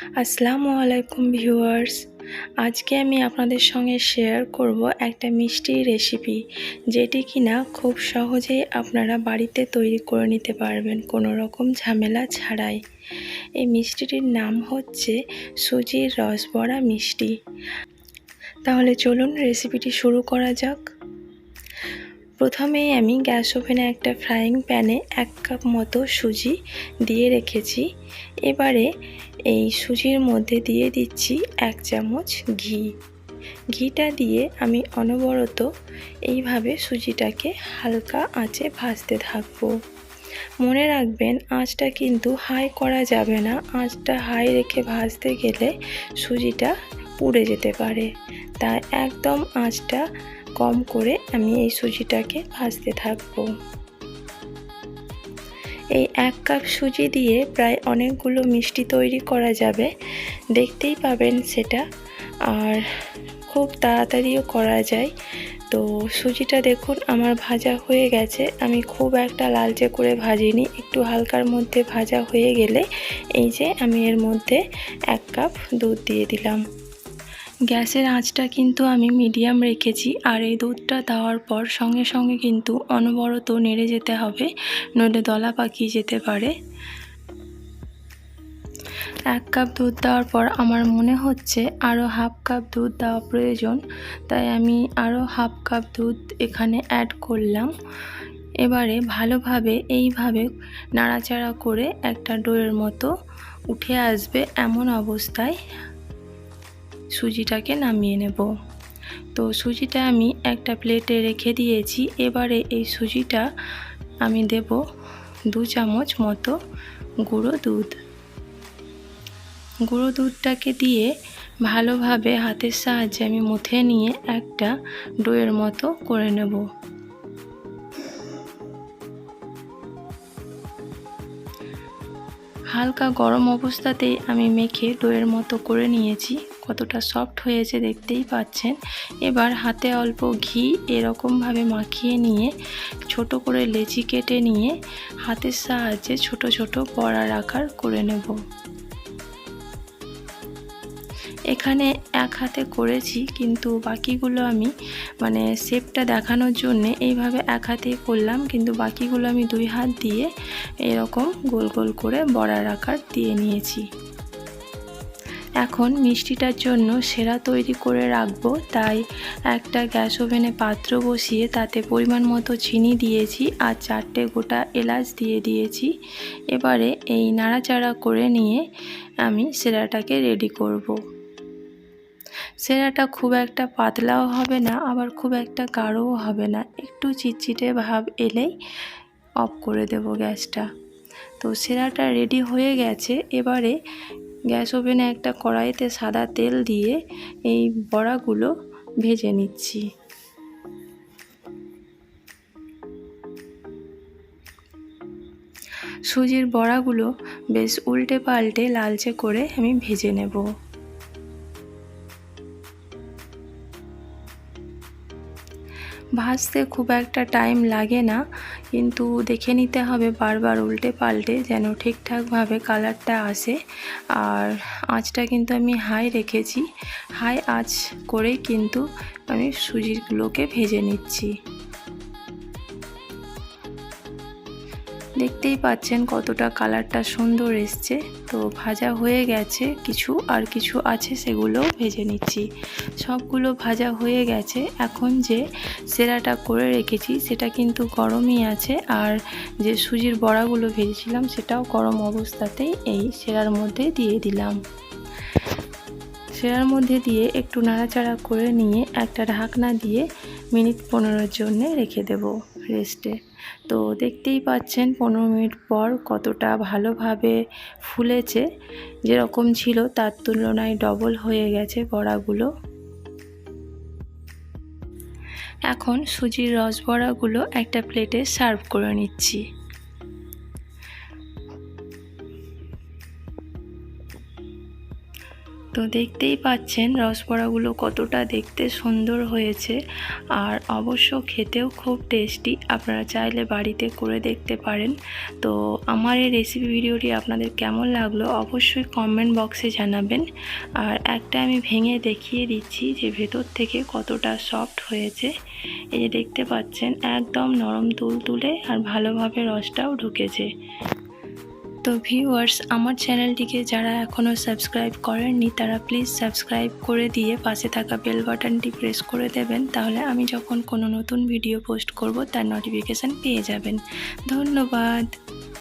আসসালামু আলাইকুম ভিউয়ার্স। আজকে আমি আপনাদের সঙ্গে শেয়ার করব একটা মিষ্টির রেসিপি, যেটি কিনা খুব সহজেই আপনারা বাড়িতে তৈরি করে নিতে পারবেন কোনো রকম ঝামেলা ছাড়াই। এই মিষ্টিটির নাম হচ্ছে সুজির রসবড়া মিষ্টি। তাহলে চলুন রেসিপিটি শুরু করা যাক। প্রথমেই আমি গ্যাস ওভেনে একটা ফ্রাইং প্যানে 1 কাপ মতো সুজি দিয়ে রেখেছি। এবারে এই সুজির মধ্যে দিয়ে দিচ্ছি 1 চামচ ঘি। ঘিটা দিয়ে আমি অনবরত এইভাবে সুজিটাকে হালকা আঁচে ভাজতে থাকবো। মনে রাখবেন, আঁচটা কিন্তু হাই করা যাবে না। আঁচটা হাই রেখে ভাজতে গেলে সুজিটা পুড়ে যেতে পারে, তাই একদম আঁচটা কম করে আমি এই সুজিটাকে ভাজতে থাকবো। এই 1 কাপ সুজি দিয়ে প্রায় অনেকগুলো মিষ্টি তৈরি করা যাবে, দেখতেই পাবেন সেটা। আর খুব তাড়াতাড়িও করা যায়। তো সুজিটা দেখুন আমার ভাজা হয়ে গেছে। আমি খুব একটা লালচে করে ভাজিনি, একটু হালকার মধ্যে ভাজা হয়ে গেলে এই যে আমি এর মধ্যে 1 কাপ দুধ দিয়ে দিলাম। গ্যাসের আঁচটা কিন্তু আমি মিডিয়াম রেখেছি। আর এই দুধটা দেওয়ার পর সঙ্গে সঙ্গে কিন্তু অনবরত নেড়ে যেতে হবে, নইলে দলা পাকিয়ে যেতে পারে। 1 কাপ দুধ দেওয়ার পর আমার মনে হচ্ছে আরও হাফ কাপ দুধ দেওয়া প্রয়োজন, তাই আমি আরও হাফ কাপ দুধ এখানে অ্যাড করলাম। এবারে ভালোভাবে এইভাবে নাড়াচাড়া করে একটা ডোয়ের মতো উঠে আসবে, এমন অবস্থায় সুজিটাকে নামিয়ে নেব। তো সুজিটা আমি একটা প্লেটে রেখে দিয়েছি। এবারে এই সুজিটা আমি দেব 2 চামচ মতো গুঁড়ো দুধ। গুঁড়ো দুধটাকে দিয়ে ভালোভাবে হাতের সাহায্যে আমি মুথে নিয়ে একটা ডোয়ের মতো করে নেব। হালকা গরম অবস্থাতেই আমি মেখে ডোয়ের মতো করে নিয়েছি। কতটা সফট হয়েছে দেখতেই পাচ্ছেন। এবার হাতে অল্প ঘি এরকমভাবে মাখিয়ে নিয়ে ছোট করে লেচি কেটে নিয়ে হাতের সাহায্যে ছোট ছোট বড়ার আকার করে নেব। এখানে এক হাতে করেছি, কিন্তু বাকিগুলো আমি শেপটা দেখানোর জন্য এইভাবে এক হাতেই করলাম, কিন্তু বাকিগুলো আমি 2 হাত দিয়ে এরকম গোল গোল করে বড়ার আকার দিয়ে নিয়েছি। এখন মিষ্টিটার জন্য সেরা তৈরি করে রাখবো, তাই একটা গ্যাস ওভেনে পাত্র বসিয়ে তাতে পরিমাণ মতো চিনি দিয়েছি আর 4টে গোটা এলাচ দিয়ে দিয়েছি। এবারে এই নাড়াচাড়া করে নিয়ে আমি সেরাটাকে রেডি করব। সেরাটা খুব একটা পাতলাও হবে না, আবার খুব একটা গাঢ়ও হবে না, একটু চিটচিটে ভাব এলেই অফ করে দেব গ্যাসটা। তো সেরাটা রেডি হয়ে গেছে। এবারে গ্যাস ওভেনে একটা কড়াইতে সাদা তেল দিয়ে এই বড়াগুলো ভেজে নিচ্ছি। সুজির বড়াগুলো বেশ উল্টে পাল্টে লালচে করে আমি ভেজে নেব। ভাজতে খুব একটা টাইম লাগে না, কিন্তু দেখে নিতে হবে বারবার উল্টে পাল্টে যেন ঠিকঠাকভাবে কালারটা আসে। আর আঁচটা কিন্তু আমি হাই রেখেছি। হাই আঁচ করেই কিন্তু আমি সুজিগুলোকে ভেজে নিচ্ছি। দেখতেই পাচ্ছেন কতটা কালারটা সুন্দর এসছে। তো ভাজা হয়ে গেছে কিছু, আর কিছু আছে সেগুলোও ভেজে নিচ্ছি। সবগুলো ভাজা হয়ে গেছে। এখন যে সেরাটা করে রেখেছি সেটা কিন্তু গরমই আছে, আর যে সুজির বড়াগুলো ভেজেছিলাম সেটাও গরম অবস্থাতেই এই সেরার মধ্যে দিয়ে দিলাম। সেরার মধ্যে দিয়ে একটু নাড়াচাড়া করে নিয়ে একটা ঢাকনা দিয়ে মিনিট 15 জন্য রেখে দেব রেস্টে। তো দেখতেই পাচ্ছেন 15 মিনিট পর কতটা ভালোভাবে ফুলেছে। যেরকম ছিল তার তুলনায় ডবল হয়ে গেছে বড়াগুলো। এখন সুজির রসবড়াগুলো একটা প্লেটে সার্ভ করে নিচ্ছি। তো দেখতেই পাচ্ছেন রসবড়াগুলো কতটা দেখতে সুন্দর হয়েছে, আর অবশ্য খেতেও খুব টেস্টি। আপনারা চাইলে বাড়িতে করে দেখতে পারেন। তো আমার এই রেসিপি ভিডিওটি আপনাদের কেমন লাগলো অবশ্যই কমেন্ট বক্সে জানাবেন। আর একটা আমি ভেঙে দেখিয়ে দিচ্ছি যে ভেতর থেকে কতটা সফট হয়েছে। এই যে দেখতে পাচ্ছেন একদম নরম তুলতুলে আর ভালোভাবে রসটাও ঢুকেছে। তো ভিউয়ার্স, আমার চ্যানেলটিকে যারা এখনও সাবস্ক্রাইব করেননি তারা প্লিজ সাবস্ক্রাইব করে দিয়ে পাশে থাকা বেল বাটনটি প্রেস করে দেবেন, তাহলে আমি যখন কোনো নতুন ভিডিও পোস্ট করব তার নোটিফিকেশান পেয়ে যাবেন। ধন্যবাদ।